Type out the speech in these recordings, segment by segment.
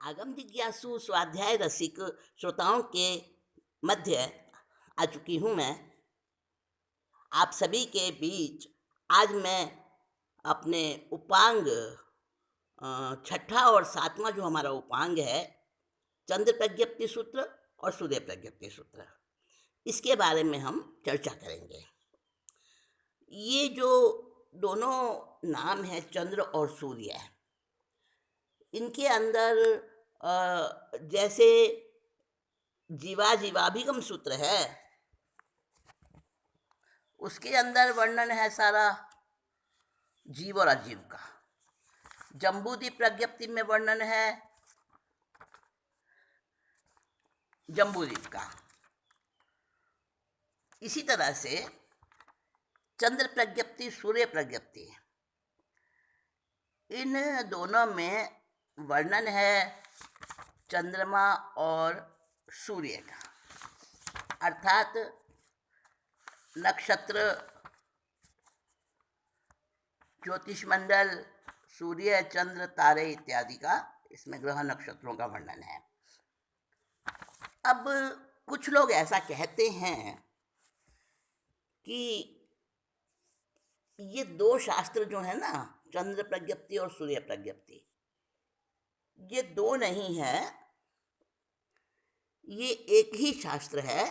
आगम जिज्ञासु स्वाध्याय रसिक श्रोताओं के मध्य आ चुकी हूँ मैं। आप सभी के बीच आज मैं अपने उपांग छठा और सातवां जो हमारा उपांग है, चंद्र प्रज्ञप्ति सूत्र और सूर्य प्रज्ञप्ति सूत्र, इसके बारे में हम चर्चा करेंगे। ये जो दोनों नाम है चंद्र और सूर्य, इनके अंदर जैसे जीवाभिगम सूत्र है, उसके अंदर वर्णन है सारा जीव और अजीव का। जम्बूद्वीप प्रज्ञप्ति में वर्णन है जम्बूद्वीप का। इसी तरह से चंद्र प्रज्ञप्ति, सूर्य प्रज्ञप्ति, इन दोनों में वर्णन है चंद्रमा और सूर्य का, अर्थात नक्षत्र, ज्योतिष मंडल, सूर्य, चंद्र, तारे इत्यादि का इसमें ग्रह नक्षत्रों का वर्णन है। अब कुछ लोग ऐसा कहते हैं कि ये दो शास्त्र जो है ना, चंद्र प्रज्ञप्ति और सूर्य प्रज्ञप्ति, ये दो नहीं है, ये एक ही शास्त्र है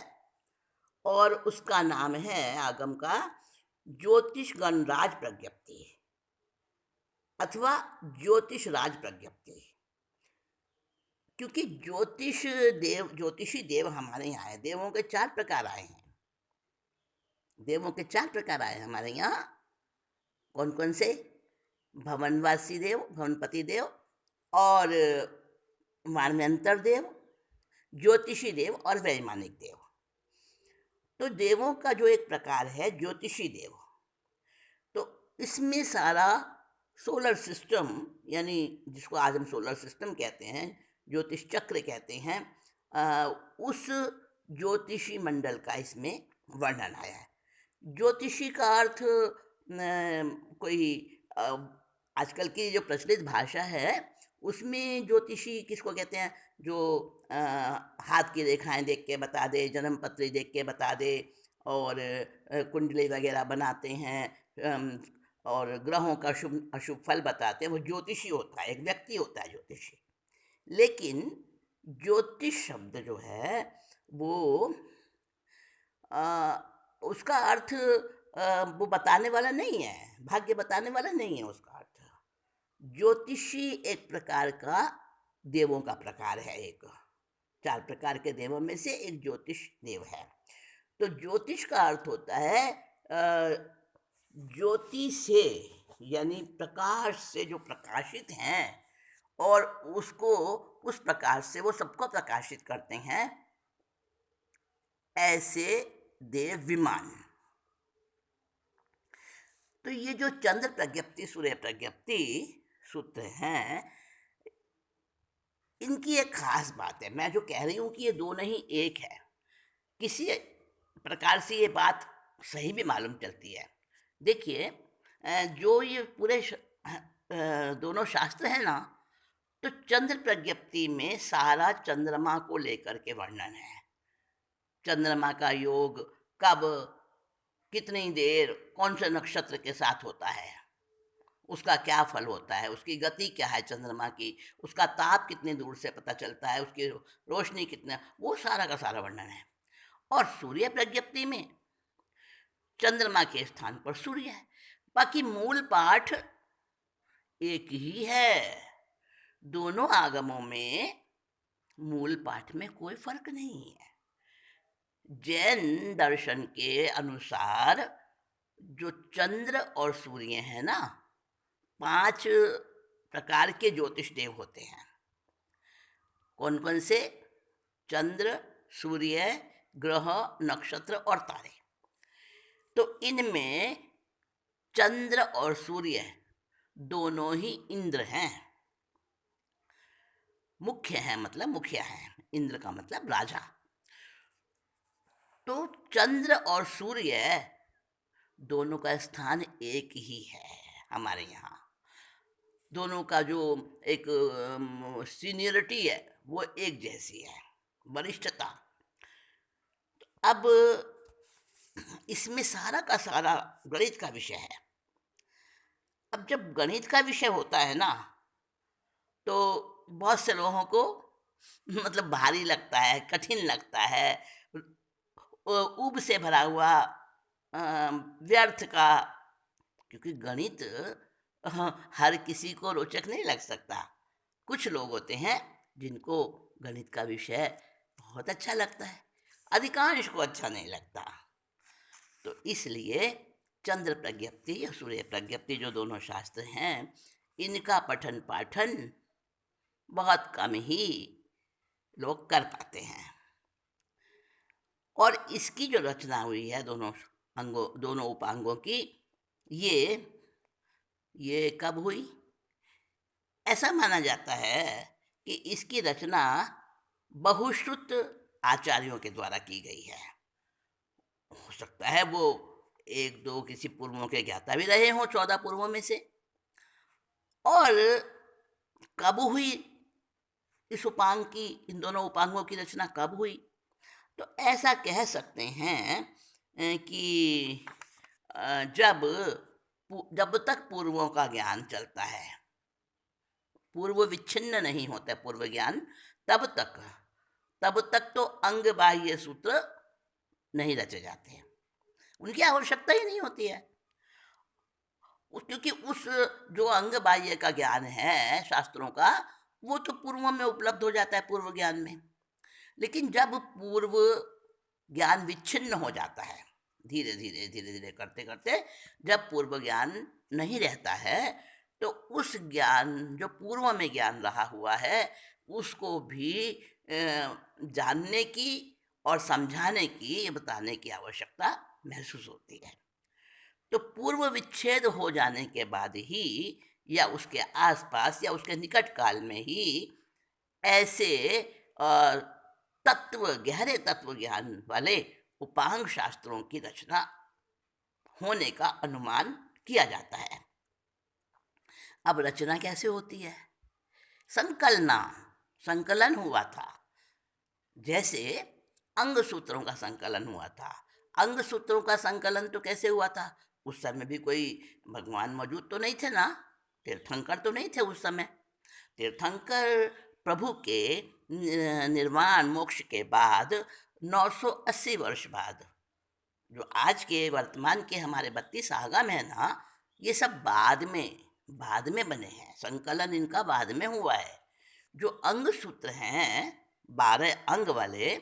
और उसका नाम है आगम का ज्योतिष गणराज प्रज्ञप्ति अथवा ज्योतिष राज प्रज्ञप्ति। क्योंकि ज्योतिषी देव हमारे यहाँ है। देवों के चार प्रकार आए हैं। हमारे यहाँ। कौन कौन से? भवनवासी देव, भवनपति देव और मानवंतर देव, ज्योतिषी देव और वैमानिक देव। तो देवों का जो एक प्रकार है ज्योतिषी देव, तो इसमें सारा सोलर सिस्टम, यानी जिसको आज हम सोलर सिस्टम कहते हैं, ज्योतिष चक्र कहते हैं, उस ज्योतिषी मंडल का इसमें वर्णन आया है। ज्योतिषी का अर्थ कोई आजकल की जो प्रचलित भाषा है उसमें ज्योतिषी किसको कहते हैं? जो हाथ की रेखाएं देख के बता दे, जन्म पत्री देख के बता दे, और कुंडली वगैरह बनाते हैं और ग्रहों का शुभ अशुभ फल बताते हैं, वो ज्योतिषी होता है, एक व्यक्ति होता है ज्योतिषी। लेकिन ज्योतिष शब्द जो है वो उसका अर्थ वो बताने वाला नहीं है, भाग्य बताने वाला नहीं है उसका अर्थ। ज्योतिषी एक प्रकार का देवों का प्रकार है, एक चार प्रकार के देवों में से एक ज्योतिष देव है। तो ज्योतिष का अर्थ होता है ज्योति से, यानी प्रकाश से जो प्रकाशित हैं और उसको उस प्रकाश से वो सबको प्रकाशित करते हैं, ऐसे देव विमान। तो ये जो चंद्र प्रज्ञप्ति, सूर्य प्रज्ञप्ति सूत्र हैं, इनकी एक खास बात है। मैं जो कह रही हूँ कि ये दो नहीं एक है, किसी प्रकार से ये बात सही भी मालूम चलती है। देखिए, जो ये पूरे दोनों शास्त्र हैं ना, तो चंद्र प्रज्ञप्ति में सारा चंद्रमा को लेकर के वर्णन है। चंद्रमा का योग कब, कितनी देर, कौन से नक्षत्र के साथ होता है, उसका क्या फल होता है, उसकी गति क्या है चंद्रमा की, उसका ताप कितनी दूर से पता चलता है, उसकी रोशनी कितना, वो सारा का सारा वर्णन है। और सूर्य प्रज्ञप्ति में चंद्रमा के स्थान पर सूर्य है, बाकी मूल पाठ एक ही है। दोनों आगमों में मूल पाठ में कोई फर्क नहीं है। जैन दर्शन के अनुसार जो चंद्र और सूर्य है ना, 5 प्रकार के ज्योतिष देव होते हैं। कौन कौन से? चंद्र, सूर्य, ग्रह, नक्षत्र और तारे। तो इनमें चंद्र और सूर्य दोनों ही इंद्र हैं, मुख्य हैं, मतलब मुखिया हैं। इंद्र का मतलब राजा। तो चंद्र और सूर्य दोनों का स्थान एक ही है हमारे यहाँ। दोनों का जो एक सीनियरिटी है वो एक जैसी है, वरिष्ठता। अब इसमें सारा का सारा गणित का विषय है। अब जब गणित का विषय होता है ना, तो बहुत से लोगों को मतलब भारी लगता है, कठिन लगता है, ऊब से भरा हुआ, व्यर्थ का। क्योंकि गणित हर किसी को रोचक नहीं लग सकता। कुछ लोग होते हैं जिनको गणित का विषय बहुत अच्छा लगता है, अधिकांश को अच्छा नहीं लगता। तो इसलिए चंद्र प्रज्ञप्ति या सूर्य प्रज्ञप्ति जो दोनों शास्त्र हैं, इनका पठन पाठन बहुत कम ही लोग कर पाते हैं। और इसकी जो रचना हुई है दोनों उपांगों की, ये कब हुई? ऐसा माना जाता है कि इसकी रचना बहुश्रुत आचार्यों के द्वारा की गई है। हो सकता है वो एक दो किसी पूर्वों के ज्ञाता भी रहे हों, 14 पूर्वों में से। और कब हुई इन दोनों उपांगों की रचना कब हुई? तो ऐसा कह सकते हैं कि जब तक पूर्वों का ज्ञान चलता है, पूर्व विच्छिन्न नहीं होता पूर्व ज्ञान, तब तक तो अंग बाह्य सूत्र नहीं रचे जाते, उनकी आवश्यकता ही नहीं होती है। क्योंकि उस जो अंग बाह्य का ज्ञान है शास्त्रों का, वो तो पूर्वों में उपलब्ध हो जाता है, पूर्व ज्ञान में। लेकिन जब पूर्व ज्ञान विच्छिन्न हो जाता है, धीरे धीरे करते करते जब पूर्व ज्ञान नहीं रहता है, तो उस ज्ञान जो पूर्व में ज्ञान रहा हुआ है, उसको भी जानने की और समझाने की, बताने की आवश्यकता महसूस होती है। तो पूर्व विच्छेद हो जाने के बाद ही, या उसके आसपास या उसके निकट काल में ही, ऐसे गहरे तत्व ज्ञान वाले उपांग शास्त्रों की रचना होने का अनुमान किया जाता है। अब रचना कैसे होती है? संकलन हुआ था। जैसे अंग सूत्रों का संकलन हुआ था। अंग सूत्रों का संकलन तो कैसे हुआ था? उस समय भी कोई भगवान मौजूद तो नहीं थे ना, तीर्थंकर तो नहीं थे उस समय। तीर्थंकर प्रभु के निर्वाण मोक्ष के बाद 980 वर्ष बाद, जो आज के वर्तमान के हमारे 32 आगम है ना, ये सब बाद में बने हैं, संकलन इनका बाद में हुआ है। जो अंग सूत्र हैं 12 अंग वाले,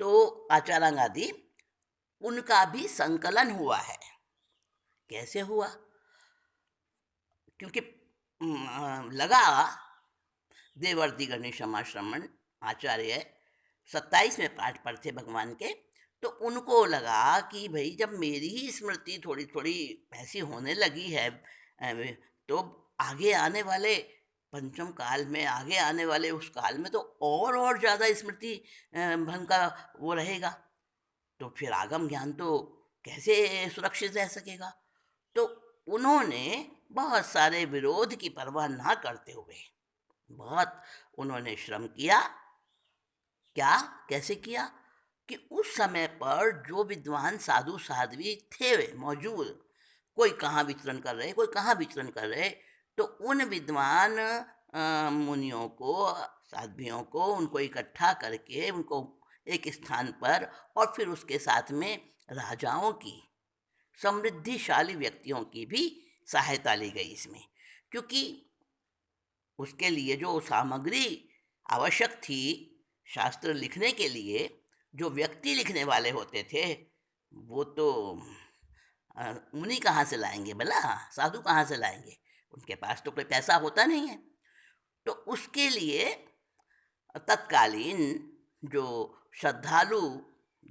तो आचारांग आदि, उनका भी संकलन हुआ है। कैसे हुआ? क्योंकि लगा देवर्षि गणेशमाश्रमण आचार्य 27वें पाठ पर थे भगवान के, तो उनको लगा कि भाई जब मेरी ही स्मृति थोड़ी थोड़ी ऐसी होने लगी है, तो आगे आने वाले पंचम काल में, आगे आने वाले उस काल में तो और ज़्यादा स्मृति भंग का वो रहेगा, तो फिर आगम ज्ञान तो कैसे सुरक्षित रह सकेगा। तो उन्होंने बहुत सारे विरोध की परवाह ना करते हुए बहुत उन्होंने श्रम किया। क्या, कैसे किया? कि उस समय पर जो विद्वान साधु साध्वी थे मौजूद, कोई कहाँ विचरण कर रहे, कोई कहाँ विचरण कर रहे, तो उन विद्वान मुनियों को, साध्वियों को, उनको इकट्ठा करके उनको एक स्थान पर, और फिर उसके साथ में राजाओं की, समृद्धिशाली व्यक्तियों की भी सहायता ली गई इसमें। क्योंकि उसके लिए जो सामग्री आवश्यक थी शास्त्र लिखने के लिए, जो व्यक्ति लिखने वाले होते थे, वो तो मुनि कहाँ से लाएंगे भला, साधु कहाँ से लाएंगे? उनके पास तो कोई पैसा होता नहीं है। तो उसके लिए तत्कालीन जो श्रद्धालु,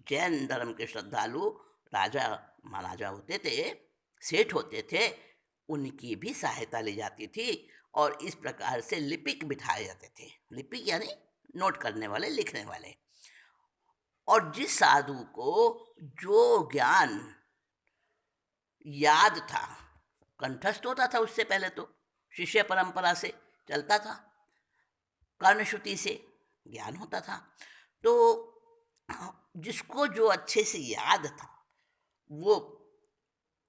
जैन धर्म के श्रद्धालु राजा महाराजा होते थे, सेठ होते थे, उनकी भी सहायता ली जाती थी। और इस प्रकार से लिपिक बिठाए जाते थे। लिपिक यानी नोट करने वाले, लिखने वाले। और जिस साधु को जो ज्ञान याद था, कंठस्थ होता था उससे पहले तो, शिष्य परंपरा से चलता था, कर्णश्रुति से ज्ञान होता था। तो जिसको जो अच्छे से याद था वो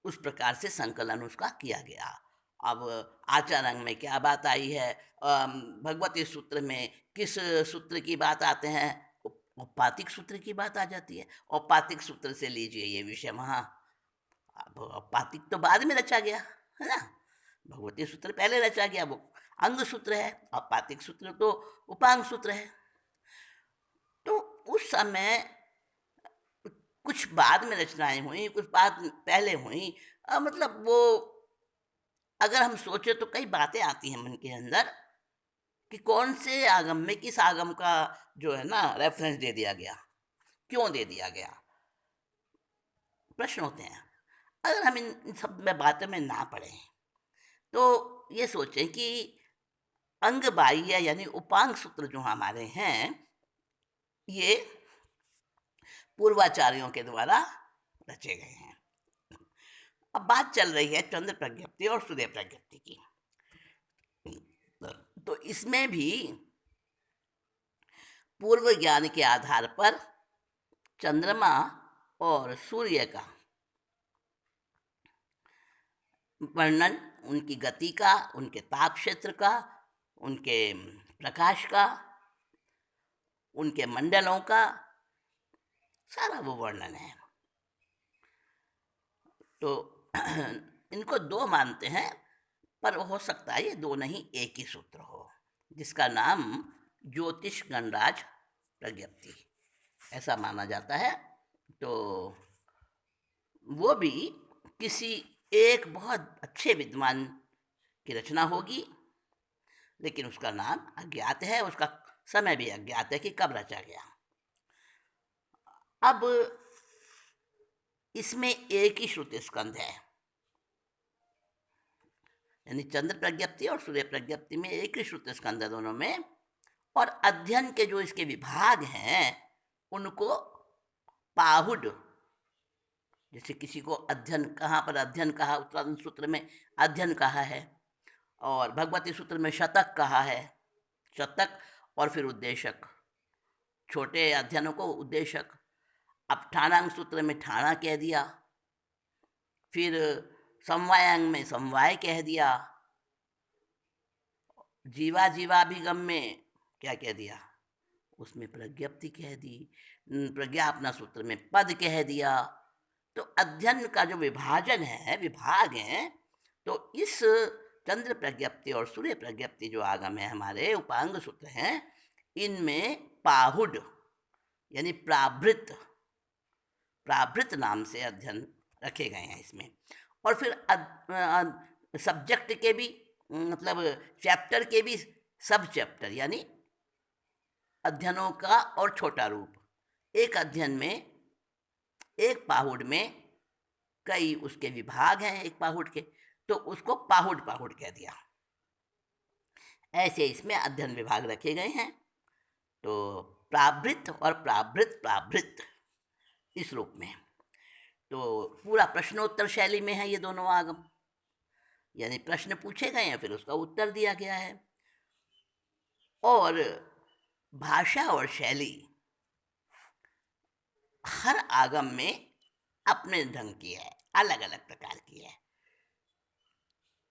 उस प्रकार से संकलन उसका किया गया। अब आचार्य में क्या बात आई है, भगवती सूत्र में किस सूत्र की बात आते हैं, औपातिक सूत्र की बात आ जाती है। औपातिक सूत्र से लीजिए ये विषय वहाँ। अब औपातिक तो बाद में रचा गया है ना, भगवती सूत्र पहले रचा गया, वो अंग सूत्र है। औपातिक सूत्र तो उपांग सूत्र है। तो उस समय कुछ बाद में रचनाएं हुई, कुछ बाद पहले हुई। मतलब वो अगर हम सोचे तो कई बातें आती हैं मन के अंदर कि कौन से आगम में किस आगम का जो है ना रेफरेंस दे दिया गया, क्यों दे दिया गया, प्रश्न होते हैं। अगर हम इन सब में बातों में ना पड़े तो ये सोचें कि अंग बाह्य यानी उपांग सूत्र जो हमारे हैं ये पूर्वाचार्यों के द्वारा रचे गए हैं। अब बात चल रही है चंद्र प्रज्ञप्ति और सूर्य प्रज्ञप्ति की। तो इसमें भी पूर्व ज्ञान के आधार पर चंद्रमा और सूर्य का वर्णन, उनकी गति का, उनके ताप क्षेत्र का, उनके प्रकाश का, उनके मंडलों का सारा वो वर्णन है। तो इनको दो मानते हैं, पर हो सकता है ये दो नहीं एक ही सूत्र हो, जिसका नाम ज्योतिष गणराज प्रज्ञप्ति ऐसा माना जाता है। तो वो भी किसी एक बहुत अच्छे विद्वान की रचना होगी, लेकिन उसका नाम अज्ञात है, उसका समय भी अज्ञात है कि कब रचा गया। अब इसमें एक ही श्रुति स्कंध है, यानी चंद्र प्रज्ञप्ति और सूर्य प्रज्ञप्ति में एक ही श्रुति स्कंध है दोनों में। और अध्ययन के जो इसके विभाग हैं उनको पाहुड, जैसे किसी को अध्ययन, कहाँ पर अध्ययन कहा, उत्तराधन सूत्र में अध्ययन कहा है, और भगवती सूत्र में शतक कहा है, शतक और फिर उद्देशक, छोटे अध्ययनों को उद्देशक। अब ठाणांग सूत्र में ठाणा कह दिया, फिर समवायांग में समवाय कह दिया, जीवा जीवाभिगम में क्या कह दिया, उसमें प्रज्ञप्ति कह दी, प्रज्ञापना सूत्र में पद कह दिया। तो अध्ययन का जो विभाजन है, विभाग है, तो इस चंद्र प्रज्ञप्ति और सूर्य प्रज्ञप्ति जो आगम है हमारे उपांग सूत्र हैं, इनमें पाहुड यानी प्राभृत, प्राभृत नाम से अध्ययन रखे गए हैं इसमें। और फिर सब्जेक्ट के भी, मतलब चैप्टर के भी सब चैप्टर, यानी अध्ययनों का और छोटा रूप। एक अध्ययन में, एक पाहुड में कई उसके विभाग हैं एक पाहुड के, तो उसको पाहुड पाहुड कह दिया। ऐसे इसमें अध्ययन विभाग रखे गए हैं। तो प्राभृत और प्राभृत प्राभृत इस रूप में। तो पूरा प्रश्नोत्तर शैली में है ये दोनों आगम, यानी प्रश्न पूछे गए हैं फिर उसका उत्तर दिया गया है। और भाषा और शैली हर आगम में अपने ढंग की है, अलग अलग प्रकार की है।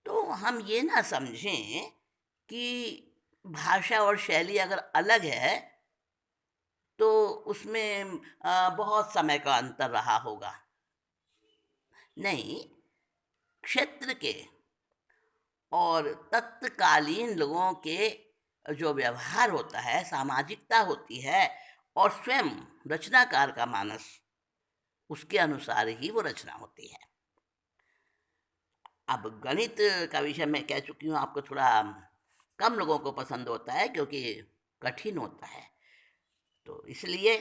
तो हम ये ना समझें कि भाषा और शैली अगर अलग है तो उसमें बहुत समय का अंतर रहा होगा। नहीं, क्षेत्र के और तत्कालीन लोगों के जो व्यवहार होता है, सामाजिकता होती है, और स्वयं रचनाकार का मानस, उसके अनुसार ही वो रचना होती है। अब गणित का विषय मैं कह चुकी हूँ आपको, थोड़ा कम लोगों को पसंद होता है क्योंकि कठिन होता है, तो इसलिए।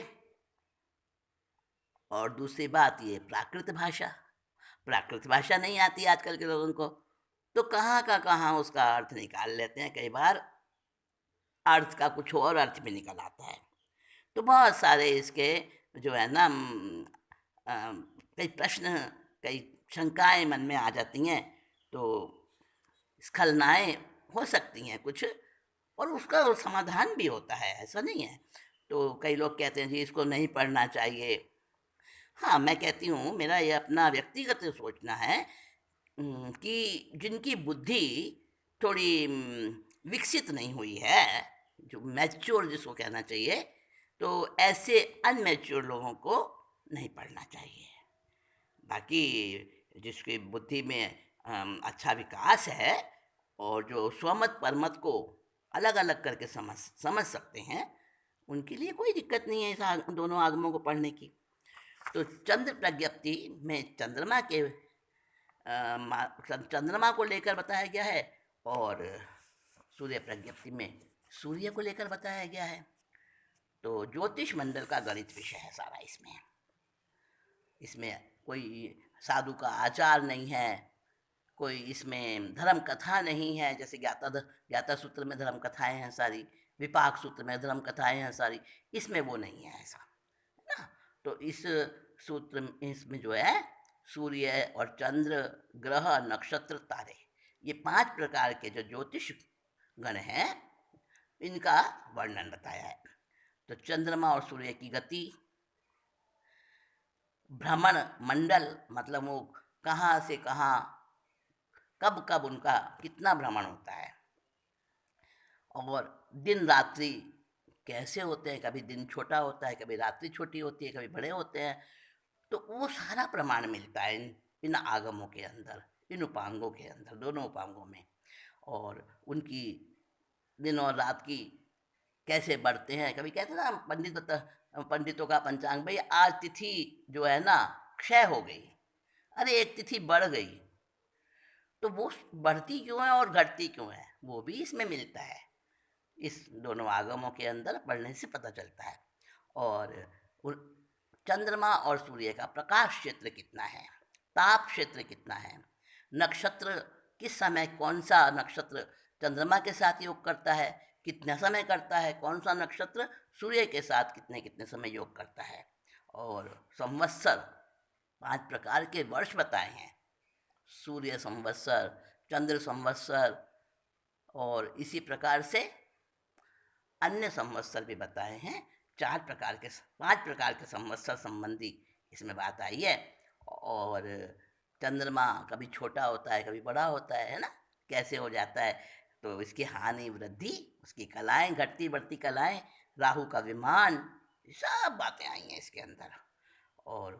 और दूसरी बात ये प्राकृत भाषा, प्राकृत भाषा नहीं आती आजकल के लोगों को, तो कहाँ का कहाँ उसका अर्थ निकाल लेते हैं। कई बार अर्थ का कुछ और अर्थ भी निकल आता है। तो बहुत सारे इसके जो है ना कई प्रश्न, कई शंकाएं मन में आ जाती हैं। तो स्खलनाएँ हो सकती हैं कुछ, और उसका समाधान भी होता है, ऐसा नहीं है। तो कई लोग कहते हैं जी इसको नहीं पढ़ना चाहिए। हाँ, मैं कहती हूँ, मेरा ये अपना व्यक्तिगत सोचना है कि जिनकी बुद्धि थोड़ी विकसित नहीं हुई है, जो मैच्योर जिसको कहना चाहिए, तो ऐसे अनमैच्योर लोगों को नहीं पढ़ना चाहिए। बाकी जिसकी बुद्धि में अच्छा विकास है और जो स्वमत परमत को अलग अलग करके समझ समझ सकते हैं, उनके लिए कोई दिक्कत नहीं है दोनों आगमों को पढ़ने की। तो चंद्र प्रज्ञप्ति में चंद्रमा के चंद्रमा को लेकर बताया गया है, और सूर्य प्रज्ञप्ति में सूर्य को लेकर बताया गया है। तो ज्योतिष मंडल का गणित विषय है सारा इसमें। इसमें कोई साधु का आचार नहीं है, कोई इसमें धर्म कथा नहीं है, जैसे ज्ञाता सूत्र में धर्म कथाएं हैं सारी, विपाक सूत्र में धर्म कथाएं हैं सारी, इसमें वो नहीं है ऐसा, है ना। तो इस सूत्र इसमें जो है सूर्य और चंद्र, ग्रह, नक्षत्र, तारे, ये 5 प्रकार के जो ज्योतिष गण हैं, इनका वर्णन बताया है। तो चंद्रमा और सूर्य की गति, भ्रमण मंडल, मतलब वो कहाँ से कहाँ कब कब उनका कितना भ्रमण होता है, और दिन रात्रि कैसे होते हैं, कभी दिन छोटा होता है, कभी रात्रि छोटी होती है, कभी बड़े होते हैं। तो वो सारा प्रमाण मिलता है इन आगमों के अंदर, इन उपांगों के अंदर, दोनों उपांगों में। और उनकी दिन और रात की कैसे बढ़ते हैं, कभी कहते हैं ना पंडितों का पंचांग, भाई आज तिथि जो है ना क्षय हो गई, अरे एक तिथि बढ़ गई, तो वो बढ़ती क्यों है और घटती क्यों है, वो भी इसमें मिलता है। इस दोनों आगमों के अंदर पढ़ने से पता चलता है। और चंद्रमा और सूर्य का प्रकाश क्षेत्र कितना है, ताप क्षेत्र कितना है, नक्षत्र किस समय कौन सा नक्षत्र चंद्रमा के साथ योग करता है, कितना समय करता है, कौन सा नक्षत्र सूर्य के साथ कितने कितने समय योग करता है। और संवत्सर 5 प्रकार के वर्ष बताए हैं, सूर्य संवत्सर, चंद्र संवत्सर, और इसी प्रकार से अन्य संवत्सर भी बताए हैं। 5 प्रकार के संवत्सर संबंधी इसमें बात आई है। और चंद्रमा कभी छोटा होता है, कभी बड़ा होता है ना, कैसे हो जाता है, तो इसकी हानि वृद्धि, उसकी कलाएं, घटती बढ़ती कलाएं, राहु का विमान, सब बातें आई हैं इसके अंदर। और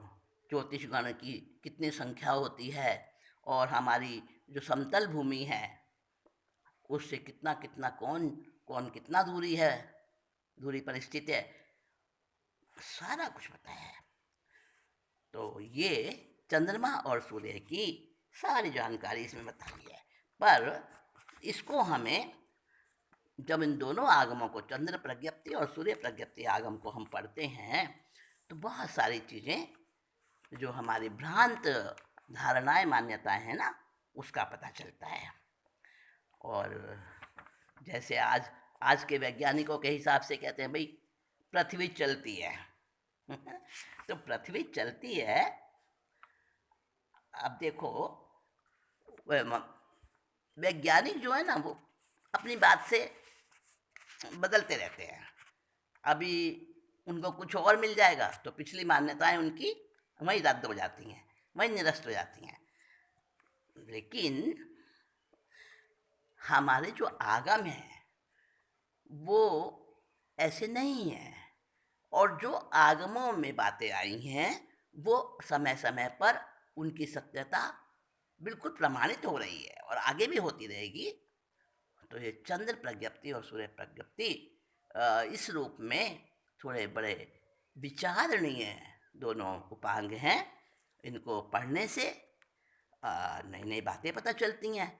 ज्योतिष गण की कितनी संख्या होती है, और हमारी जो समतल भूमि है उससे कितना कितना कौन कौन कितना दूरी पर स्थित है, सारा कुछ बताया है। तो ये चंद्रमा और सूर्य की सारी जानकारी इसमें बताई है। पर इसको हमें, जब इन दोनों आगमों को, चंद्र प्रज्ञप्ति और सूर्य प्रज्ञप्ति आगम को हम पढ़ते हैं, तो बहुत सारी चीज़ें जो हमारी भ्रांत धारणाएं, मान्यताएं हैं ना, उसका पता चलता है। और जैसे आज के वैज्ञानिकों के हिसाब से कहते हैं भाई पृथ्वी चलती है तो पृथ्वी चलती है। अब देखो, वैज्ञानिक जो है ना, वो अपनी बात से बदलते रहते हैं। अभी उनको कुछ और मिल जाएगा तो पिछली मान्यताएं उनकी वहीं रद्द हो जाती हैं, वहीं निरस्त हो जाती हैं। लेकिन हमारे जो आगम हैं वो ऐसे नहीं हैं, और जो आगमों में बातें आई हैं वो समय समय पर उनकी सत्यता बिल्कुल प्रमाणित हो रही है और आगे भी होती रहेगी। तो ये चंद्र प्रज्ञप्ति और सूर्य प्रज्ञप्ति इस रूप में थोड़े बड़े विचारणीय दोनों उपांग हैं। इनको पढ़ने से नई नई बातें पता चलती हैं,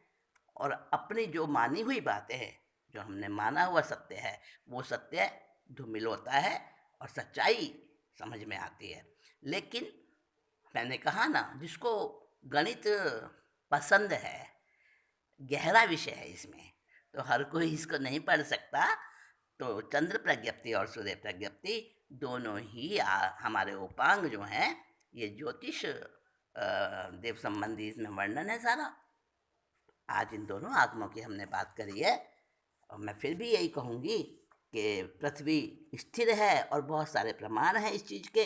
और अपनी जो मानी हुई बातें हैं, जो हमने माना हुआ सत्य है, वो सत्य धूमिल होता है और सच्चाई समझ में आती है। लेकिन मैंने कहा ना, जिसको गणित पसंद है, गहरा विषय है इसमें, तो हर कोई इसको नहीं पढ़ सकता। तो चंद्र प्रज्ञप्ति और सूर्य प्रज्ञप्ति दोनों ही हमारे उपांग जो हैं, ये ज्योतिष देव संबंधी इसमें वर्णन है सारा। आज इन दोनों आगमों की हमने बात करी है, और मैं फिर भी यही कहूँगी कि पृथ्वी स्थिर है और बहुत सारे प्रमाण हैं इस चीज़ के।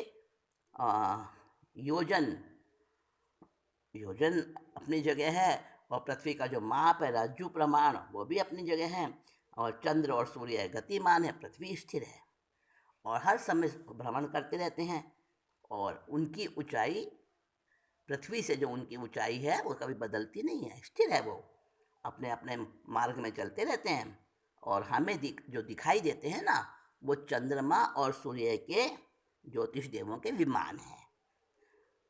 योजन योजन अपनी जगह है, और पृथ्वी का जो माप है रज्जु प्रमाण वो भी अपनी जगह है, और चंद्र और सूर्य गतिमान है, पृथ्वी स्थिर है और हर समय भ्रमण करते रहते हैं। और उनकी ऊंचाई, पृथ्वी से जो उनकी ऊंचाई है वो कभी बदलती नहीं है, स्थिर है। वो अपने अपने मार्ग में चलते रहते हैं, और हमें जो दिखाई देते हैं ना, वो चंद्रमा और सूर्य के ज्योतिष देवों के विमान हैं।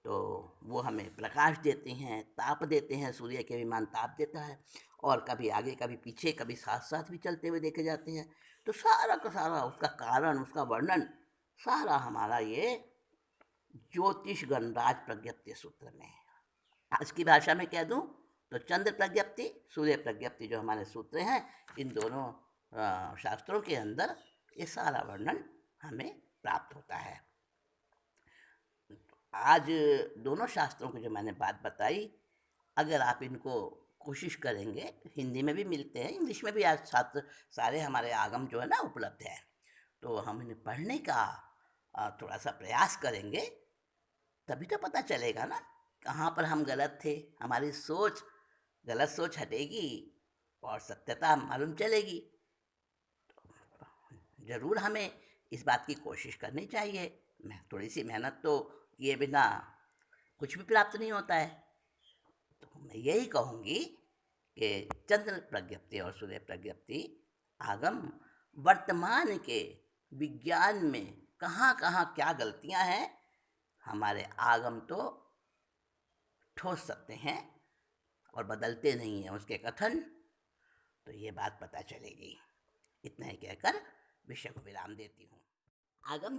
तो वो हमें प्रकाश देते हैं, ताप देते हैं। सूर्य के विमान ताप देता है, और कभी आगे कभी पीछे, कभी साथ साथ भी चलते हुए देखे जाते हैं। तो सारा का सारा उसका कारण, उसका वर्णन सारा हमारा ये ज्योतिष गणराज प्रज्ञप्ति सूत्र में है। आज की भाषा में कह दूं तो चंद्र प्रज्ञप्ति, सूर्य प्रज्ञप्ति जो हमारे सूत्र हैं, इन दोनों शास्त्रों के अंदर ये सारा वर्णन हमें प्राप्त होता है। आज दोनों शास्त्रों की जो मैंने बात बताई, अगर आप इनको कोशिश करेंगे, हिंदी में भी मिलते हैं, इंग्लिश में भी आज छात्र सारे हमारे आगम जो है ना उपलब्ध है, तो हम इन्हें पढ़ने का थोड़ा सा प्रयास करेंगे, तभी तो पता चलेगा ना कहाँ पर हम गलत थे। हमारी सोच, गलत सोच हटेगी और सत्यता मालूम चलेगी। ज़रूर हमें इस बात की कोशिश करनी चाहिए। मैं थोड़ी सी मेहनत तो किए बिना कुछ भी प्राप्त नहीं होता है। तो मैं यही कहूँगी कि चंद्र प्रज्ञप्ति और सूर्य प्रज्ञप्ति आगम वर्तमान के विज्ञान में कहाँ कहाँ क्या गलतियाँ हैं, हमारे आगम तो ठोस सकते हैं और बदलते नहीं हैं उसके कथन। तो ये बात पता चलेगी। इतना ही कहकर विषय को विराम देती हूँ। आगम